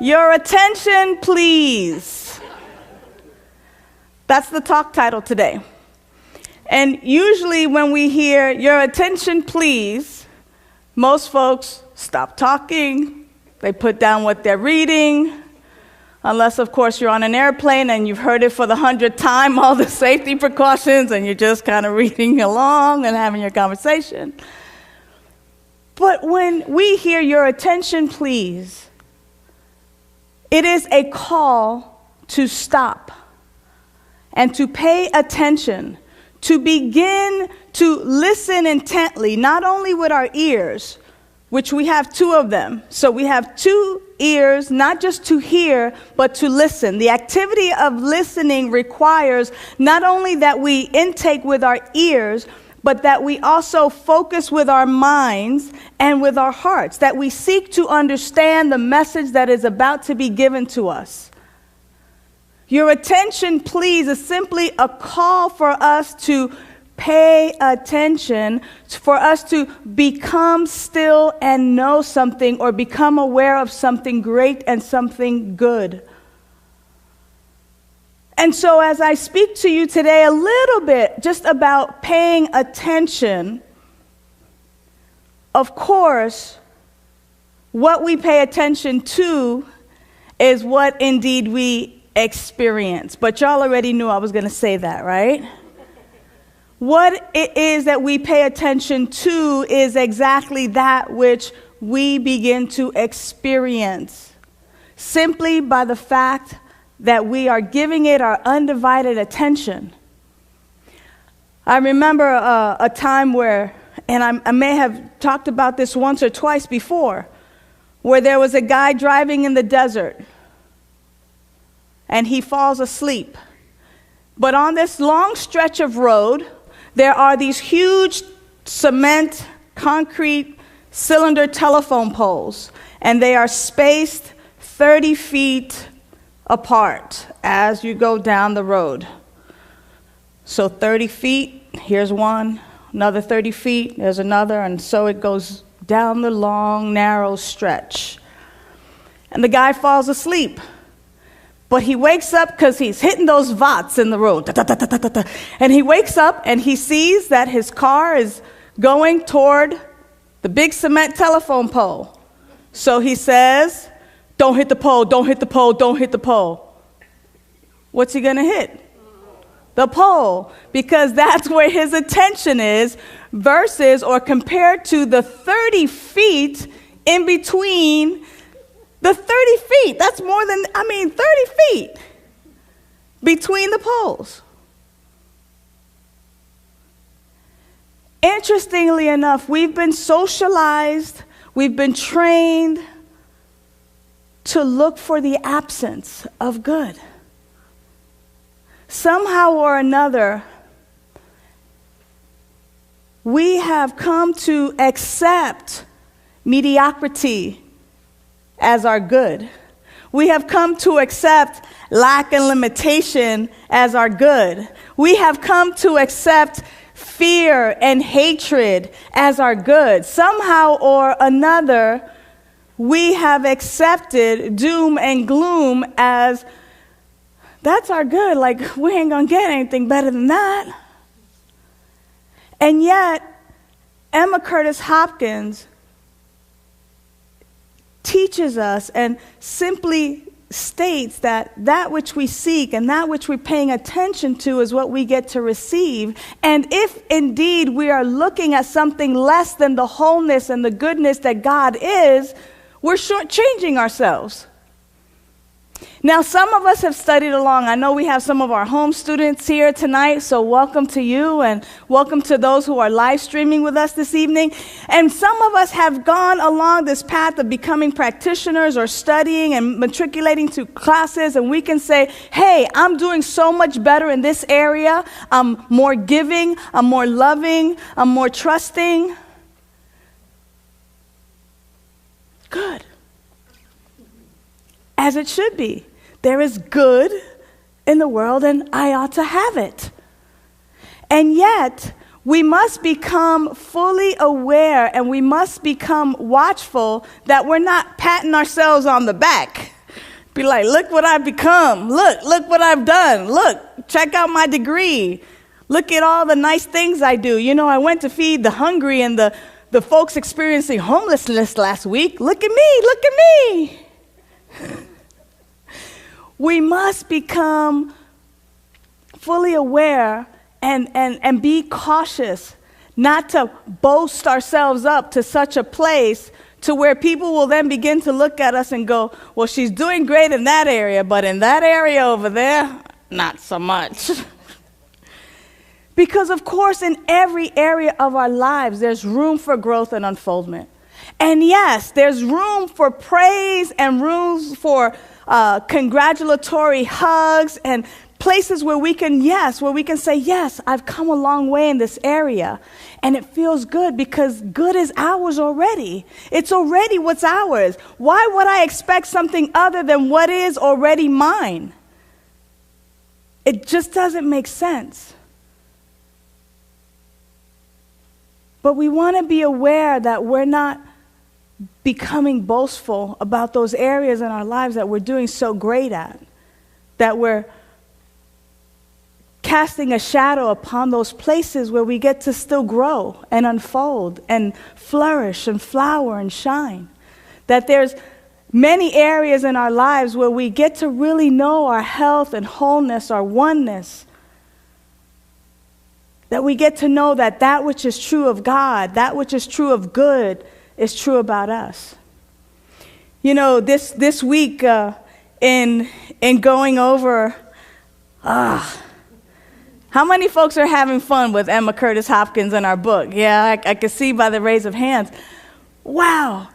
Your attention, please. That's the talk title today. And usually when we hear your attention, please, most folks stop talking. They put down what they're reading. Unless, of course, you're on an airplane and you've heard it for the 100th time, all the safety precautions, and you're just kind of reading along and having your conversation. But when we hear your attention, please, it is a call to stop and to pay attention, to begin to listen intently, not only with our ears, which we have two of them. So we have two ears, not just to hear, but to listen. The activity of listening requires not only that we intake with our ears, but that we also focus with our minds and with our hearts, that we seek to understand the message that is about to be given to us. Your attention, please, is simply a call for us to pay attention, for us to become still and know something, or become aware of something great and something good. And so as I speak to you today a little bit just about paying attention, of course, what we pay attention to is what indeed we experience. But y'all already knew I was going to say that, right? What it is that we pay attention to is exactly that which we begin to experience, simply by the fact that we are giving it our undivided attention. I remember a time where, and I may have talked about this once or twice before, where there was a guy driving in the desert, and he falls asleep. But on this long stretch of road, there are these huge cement, concrete, cylinder telephone poles, and they are spaced 30 feet apart as you go down the road. So 30 feet, here's one, another 30 feet, there's another, and so it goes down the long, narrow stretch. And the guy falls asleep. But he wakes up because he's hitting those watts in the road. And he wakes up and he sees that his car is going toward the big cement telephone pole. So he says, don't hit the pole, don't hit the pole, don't hit the pole. What's he going to hit? The pole, because that's where his attention is versus or compared to the 30 feet in between. The 30 feet, that's more than, 30 feet between the poles. Interestingly enough, we've been socialized, we've been trained to look for the absence of good. Somehow or another, we have come to accept mediocrity as our good. We have come to accept lack and limitation as our good. We have come to accept fear and hatred as our good. Somehow or another, we have accepted doom and gloom as that's our good. Like, we ain't gonna get anything better than that. And yet, Emma Curtis Hopkins teaches us and simply states that that which we seek and that which we're paying attention to is what we get to receive. And if indeed we are looking at something less than the wholeness and the goodness that God is, we're shortchanging ourselves. Now, some of us have studied along. I know we have some of our home students here tonight, so welcome to you and welcome to those who are live streaming with us this evening. And some of us have gone along this path of becoming practitioners or studying and matriculating to classes, and we can say, hey, I'm doing so much better in this area. I'm more giving, I'm more loving, I'm more trusting. Good. As it should be. There is good in the world, and I ought to have it. And yet, we must become fully aware and we must become watchful that we're not patting ourselves on the back Be like, look what I've become. Look what I've done. Look, check out my degree. Look at all the nice things I do. You know, I went to feed the hungry and the folks experiencing homelessness last week. Look at me, look at me. We must become fully aware and be cautious not to boast ourselves up to such a place to where people will then begin to look at us and go, well, she's doing great in that area, but in that area over there, not so much. Because, of course, in every area of our lives, there's room for growth and unfoldment. And yes, there's room for praise and room for congratulatory hugs and places where we can say, yes, I've come a long way in this area. And it feels good because good is ours already. It's already what's ours. Why would I expect something other than what is already mine? It just doesn't make sense. But we want to be aware that we're not becoming boastful about those areas in our lives that we're doing so great at, that we're casting a shadow upon those places where we get to still grow and unfold and flourish and flower and shine. That there's many areas in our lives where we get to really know our health and wholeness, our oneness. That we get to know that that which is true of God, that which is true of good, is true about us. You know, this week in going over, how many folks are having fun with Emma Curtis Hopkins in our book? Yeah, I can see by the raise of hands. Wow.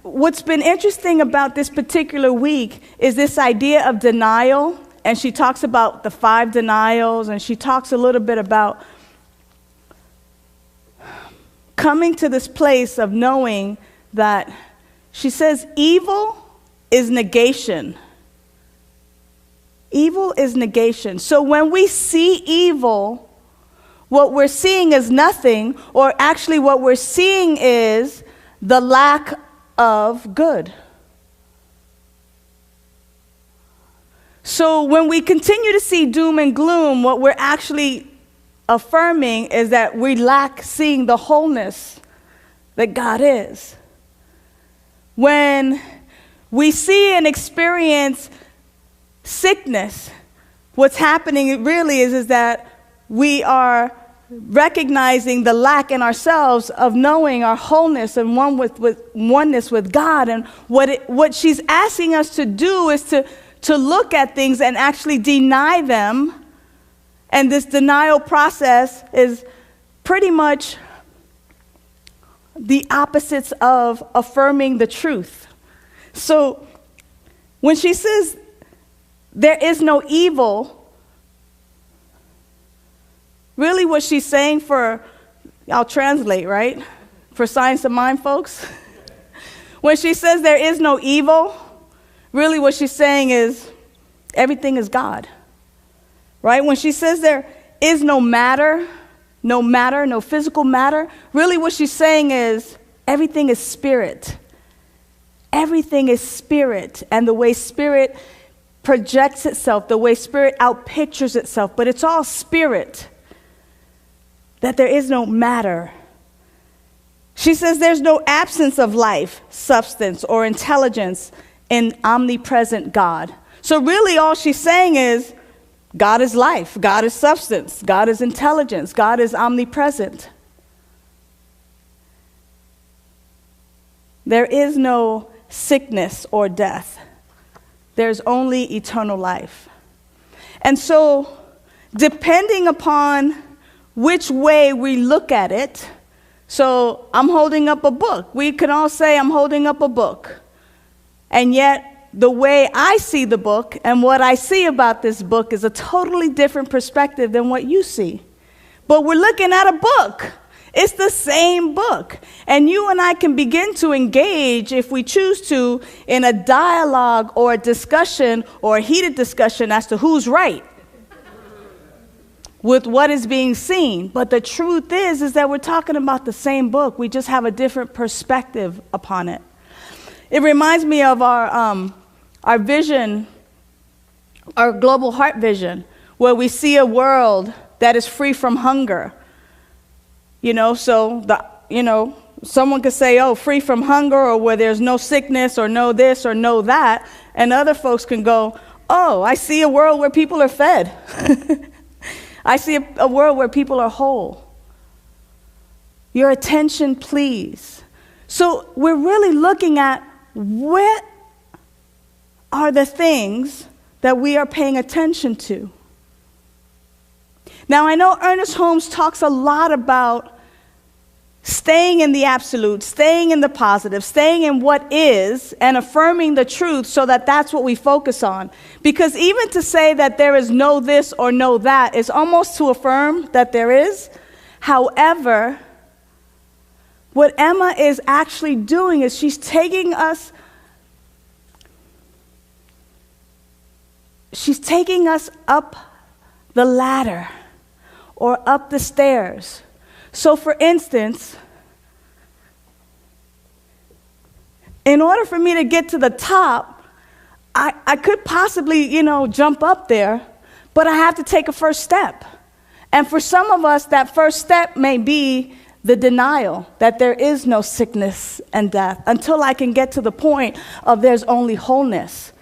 What's been interesting about this particular week is this idea of denial, and she talks about the 5 denials, and she talks a little bit about coming to this place of knowing that, she says, evil is negation. Evil is negation. So when we see evil, what we're seeing is nothing, or actually what we're seeing is the lack of good. So when we continue to see doom and gloom, what we're actually affirming is that we lack seeing the wholeness that God is. When we see and experience sickness, what's happening really is that we are recognizing the lack in ourselves of knowing our wholeness and oneness with God. And what she's asking us to do is to look at things and actually deny them. And this denial process is pretty much the opposites of affirming the truth. So when she says there is no evil, really what she's saying I'll translate, right? For Science of Mind folks. When she says there is no evil, really what she's saying is everything is God. Right? When she says there is no matter, no physical matter, really what she's saying is everything is spirit. Everything is spirit, and the way spirit projects itself, the way spirit outpictures itself, but it's all spirit. That there is no matter. She says there's no absence of life, substance, or intelligence in omnipresent God. So really all she's saying is God is life, God is substance, God is intelligence, God is omnipresent. There is no sickness or death. There's only eternal life. And so, depending upon which way we look at it, so I'm holding up a book. We can all say I'm holding up a book. And yet, the way I see the book and what I see about this book is a totally different perspective than what you see. But we're looking at a book. It's the same book. And you and I can begin to engage, if we choose to, in a dialogue or a discussion or a heated discussion as to who's right with what is being seen. But the truth is that we're talking about the same book. We just have a different perspective upon it. It reminds me of our vision, our global heart vision, where we see a world that is free from hunger. Someone could say, oh, free from hunger, or where there's no sickness, or no this, or no that. And other folks can go, oh, I see a world where people are fed. I see a world where people are whole. Your attention, please. So we're really looking at what are the things that we are paying attention to. Now, I know Ernest Holmes talks a lot about staying in the absolute, staying in the positive, staying in what is, and affirming the truth so that that's what we focus on. Because even to say that there is no this or no that is almost to affirm that there is. However, what Emma is actually doing is she's taking us up the ladder or up the stairs. So for instance, in order for me to get to the top, I could possibly, jump up there, but I have to take a first step. And for some of us, that first step may be the denial that there is no sickness and death until I can get to the point of there's only wholeness.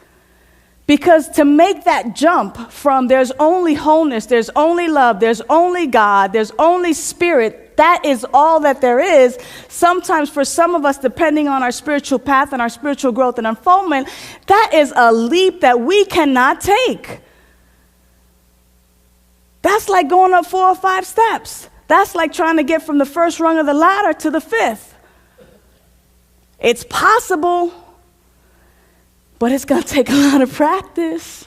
Because to make that jump from there's only wholeness, there's only love, there's only God, there's only spirit, that is all that there is. Sometimes for some of us, depending on our spiritual path and our spiritual growth and unfoldment, that is a leap that we cannot take. That's like going up 4 or 5 steps. That's like trying to get from the first rung of the ladder to the 5th. It's possible, but it's going to take a lot of practice.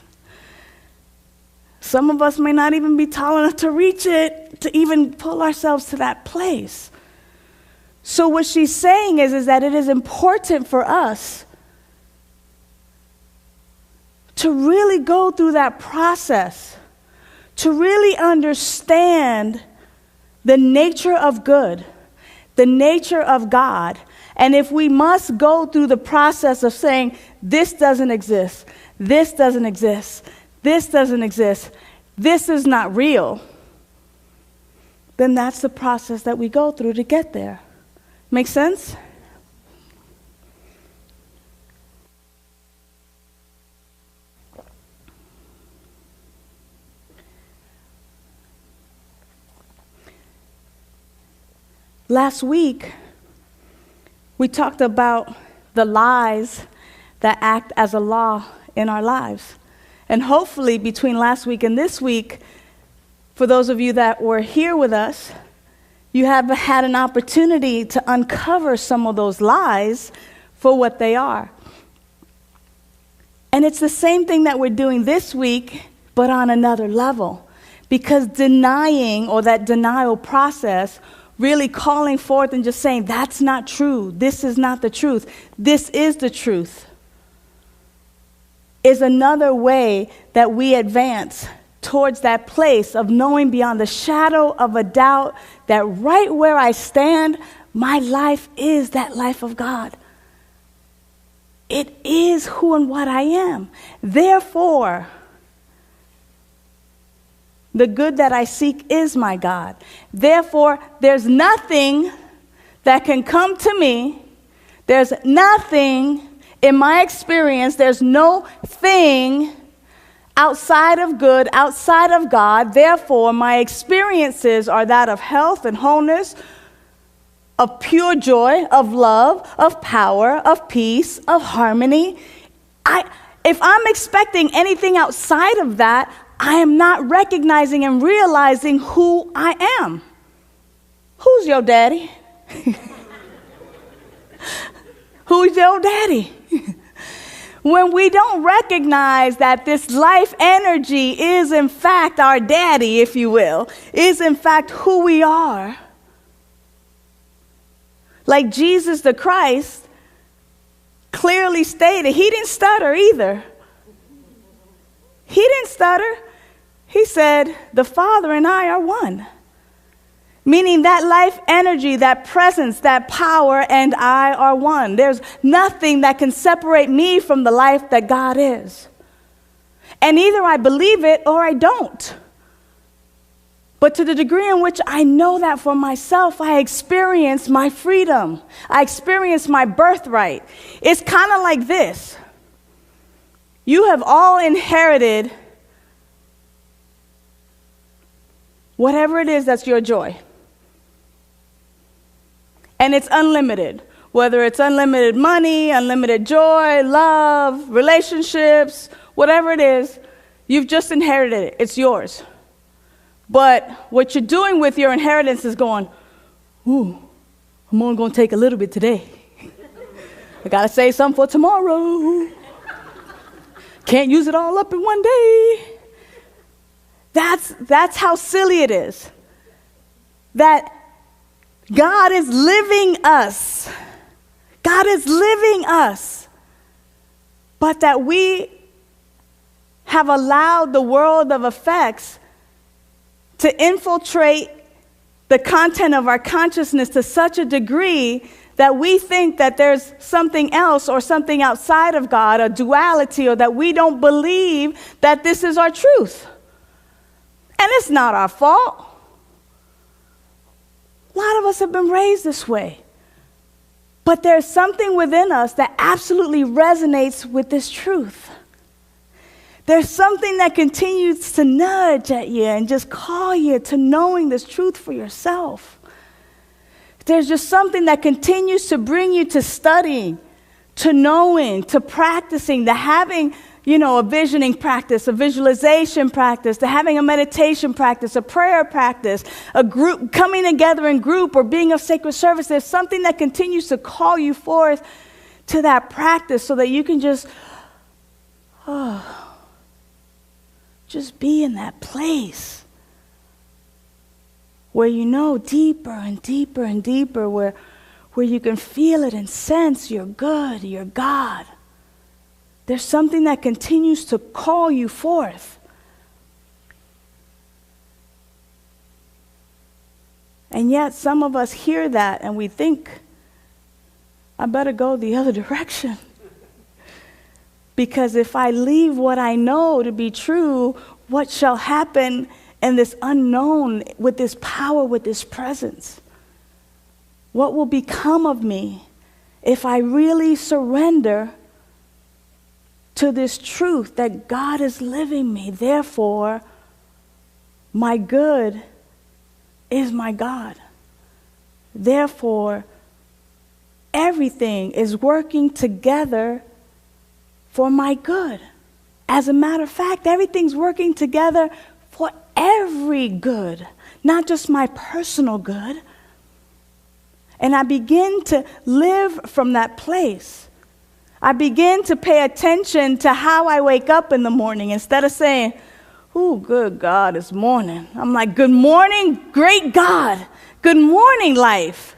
Some of us may not even be tall enough to reach it, to even pull ourselves to that place. So what she's saying is that it is important for us to really go through that process, to really understand the nature of good, the nature of God. And if we must go through the process of saying, this doesn't exist, this doesn't exist, this doesn't exist, this is not real, then that's the process that we go through to get there. Make sense? Last week, we talked about the lies that act as a law in our lives. And hopefully between last week and this week, for those of you that were here with us, you have had an opportunity to uncover some of those lies for what they are. And it's the same thing that we're doing this week, but on another level. Because denying, or that denial process, really calling forth and just saying, that's not true, this is not the truth, this is the truth, is another way that we advance towards that place of knowing beyond the shadow of a doubt that right where I stand, my life is that life of God. It is who and what I am. Therefore, the good that I seek is my God. Therefore, there's nothing that can come to me. There's nothing in my experience. There's no thing outside of good, outside of God. Therefore, my experiences are that of health and wholeness, of pure joy, of love, of power, of peace, of harmony. If I'm expecting anything outside of that, I am not recognizing and realizing who I am. Who's your daddy? Who's your daddy? When we don't recognize that this life energy is in fact our daddy, if you will, is in fact who we are. Like Jesus the Christ clearly stated, he didn't stutter either. He didn't stutter. He said, the Father and I are one. Meaning that life energy, that presence, that power, and I are one. There's nothing that can separate me from the life that God is. And either I believe it or I don't. But to the degree in which I know that for myself, I experience my freedom. I experience my birthright. It's kind of like this. You have all inherited whatever it is that's your joy. And it's unlimited. Whether it's unlimited money, unlimited joy, love, relationships, whatever it is, you've just inherited it. It's yours. But what you're doing with your inheritance is going, ooh, I'm only going to take a little bit today. I got to save some for tomorrow. Can't use it all up in one day. That's how silly it is. That God is living us. God is living us. But that we have allowed the world of effects to infiltrate the content of our consciousness to such a degree that we think that there's something else or something outside of God, a duality, or that we don't believe that this is our truth. And it's not our fault. A lot of us have been raised this way. But there's something within us that absolutely resonates with this truth. There's something that continues to nudge at you and just call you to knowing this truth for yourself. There's just something that continues to bring you to studying, to knowing, to practicing, to having, a visioning practice, a visualization practice, to having a meditation practice, a prayer practice, a group, coming together in group or being of sacred service. There's something that continues to call you forth to that practice so that you can just be in that place where you know deeper and deeper and deeper, where you can feel it and sense you're good, you're God. There's something that continues to call you forth. And yet some of us hear that and we think, I better go the other direction. Because if I leave what I know to be true, what shall happen in this unknown with this power, with this presence? What will become of me if I really surrender to this truth that God is living me? Therefore, my good is my God. Therefore, everything is working together for my good. As a matter of fact, everything's working together for every good, not just my personal good. And I begin to live from that place. I begin to pay attention to how I wake up in the morning instead of saying, "Oh, good God, it's morning." I'm like, "Good morning, great God. Good morning, life.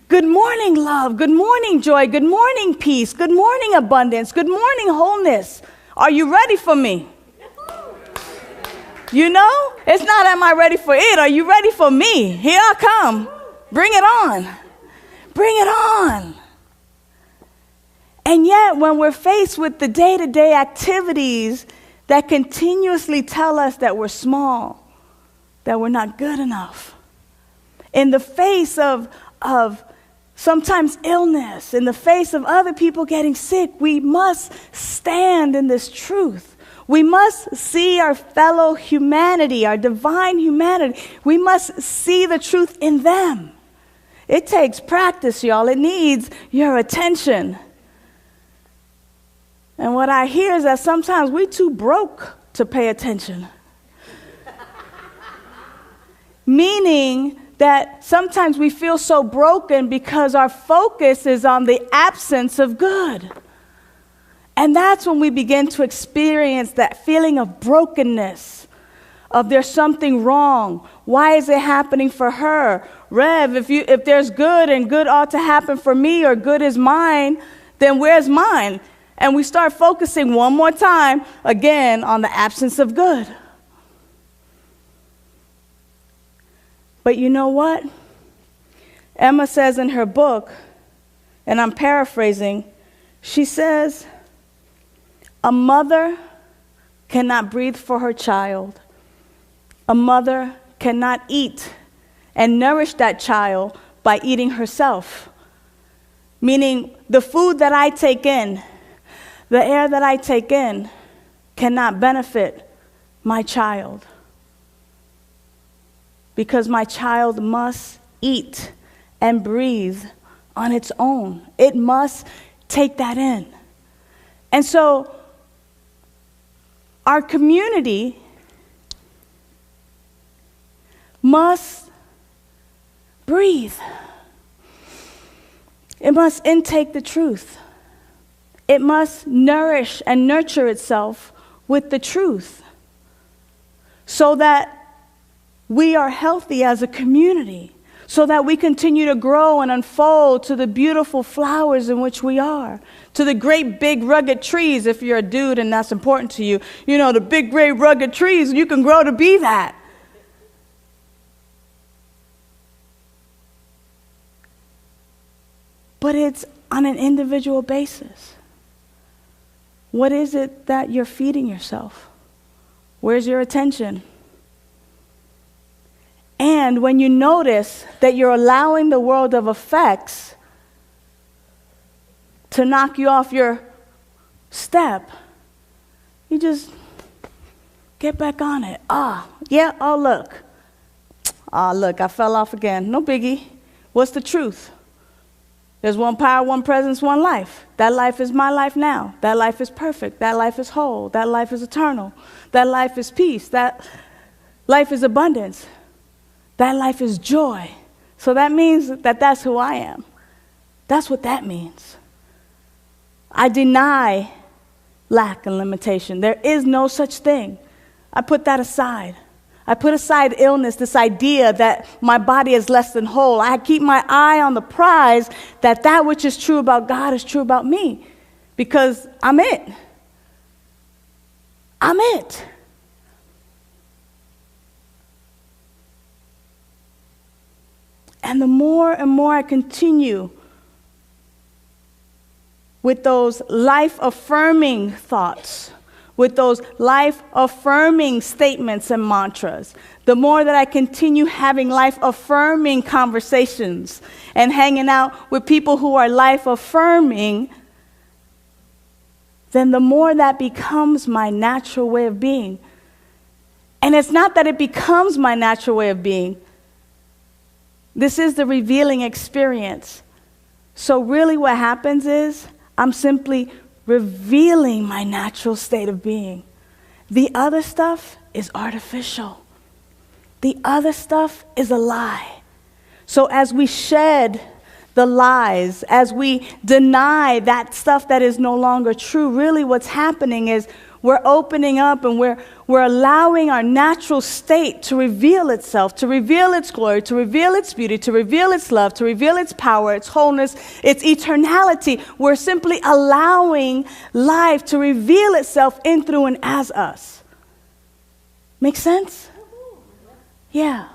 Good morning, love. Good morning, joy. Good morning, peace. Good morning, abundance. Good morning, wholeness. Are you ready for me?" It's not, am I ready for it? Are you ready for me? Here I come. Bring it on. Bring it on. And yet, when we're faced with the day-to-day activities that continuously tell us that we're small, that we're not good enough, in the face of sometimes illness, in the face of other people getting sick, we must stand in this truth. We must see our fellow humanity, our divine humanity. We must see the truth in them. It takes practice, y'all. It needs your attention. And what I hear is that sometimes we're too broke to pay attention. Meaning that sometimes we feel so broken because our focus is on the absence of good. And that's when we begin to experience that feeling of brokenness, of there's something wrong. Why is it happening for her? Rev, if there's good and good ought to happen for me or good is mine, then where's mine? And we start focusing one more time, again, on the absence of good. But you know what? Emma says in her book, and I'm paraphrasing, she says, a mother cannot breathe for her child. A mother cannot eat and nourish that child by eating herself. Meaning the food that I take in, the air that I take in, cannot benefit my child. Because my child must eat and breathe on its own. It must take that in. And so our community must breathe. It must intake the truth. It must nourish and nurture itself with the truth so that we are healthy as a community, so that we continue to grow and unfold to the beautiful flowers in which we are, to the great big rugged trees, if you're a dude and that's important to you. You know, the big great rugged trees, you can grow to be that. But it's on an individual basis. What is it that you're feeding yourself? Where's your attention? And when you notice that you're allowing the world of effects to knock you off your step, you just get back on it. Look, I fell off again. No biggie. What's the truth? There's one power, one presence, one life. That life is my life now. That life is perfect. That life is whole. That life is eternal. That life is peace. That life is abundance. That life is joy. So that means that that's who I am. That's what that means. I deny lack and limitation. There is no such thing. I put that aside. I put aside illness, this idea that my body is less than whole. I keep my eye on the prize that that which is true about God is true about me, because I'm it. I'm it. And the more and more I continue with those life-affirming thoughts, with those life-affirming statements and mantras, the more that I continue having life-affirming conversations and hanging out with people who are life-affirming, then the more that becomes my natural way of being. And it's not that it becomes my natural way of being. This is the revealing experience. So really what happens is I'm simply revealing my natural state of being. The other stuff is artificial. The other stuff is a lie. So as we shed the lies, as we deny that stuff that is no longer true, really what's happening is we're opening up and we're allowing our natural state to reveal itself, to reveal its glory, to reveal its beauty, to reveal its love, to reveal its power, its wholeness, its eternality. We're simply allowing life to reveal itself in, through, and as us. Make sense? Yeah.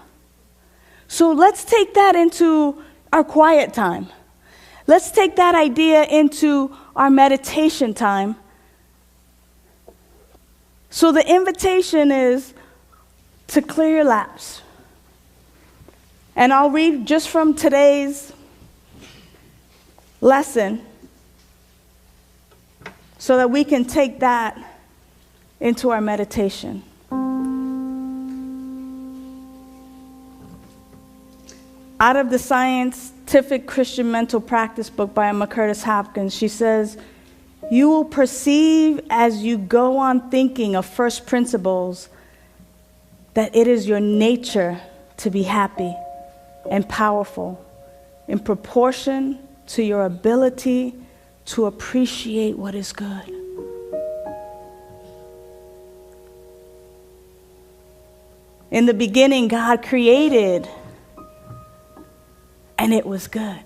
So let's take that into our quiet time. Let's take that idea into our meditation time. So the invitation is to clear your laps. And I'll read just from today's lesson so that we can take that into our meditation. Out of the Scientific Christian Mental Practice book by Emma Curtis Hopkins, she says, "You will perceive as you go on thinking of first principles that it is your nature to be happy and powerful in proportion to your ability to appreciate what is good." In the beginning, God created, and it was good.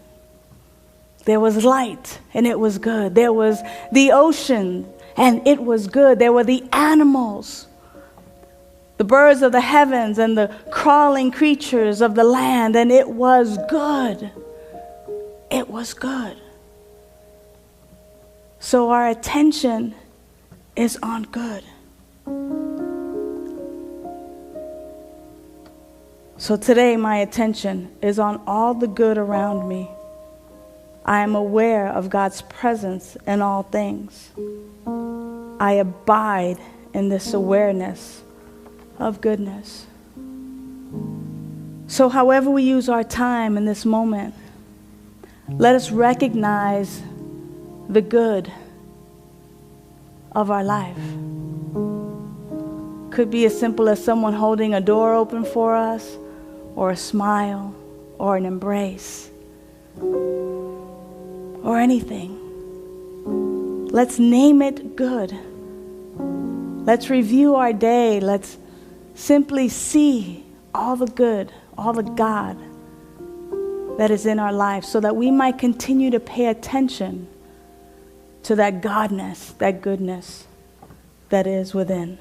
There was light, and it was good. There was the ocean, and it was good. There were the animals. The the birds of the heavens and the crawling creatures of the land, and it was good. It was good. So our attention is on good. So today my attention is on all the good around me. I am aware of God's presence in all things. I abide in this awareness of goodness. So however we use our time in this moment, let us recognize the good of our life. Could be as simple as someone holding a door open for us, or a smile, or an embrace, or anything. Let's name it good. Let's review our day. Let's simply see all the good, all the God that is in our life, so that we might continue to pay attention to that Godness, that goodness that is within.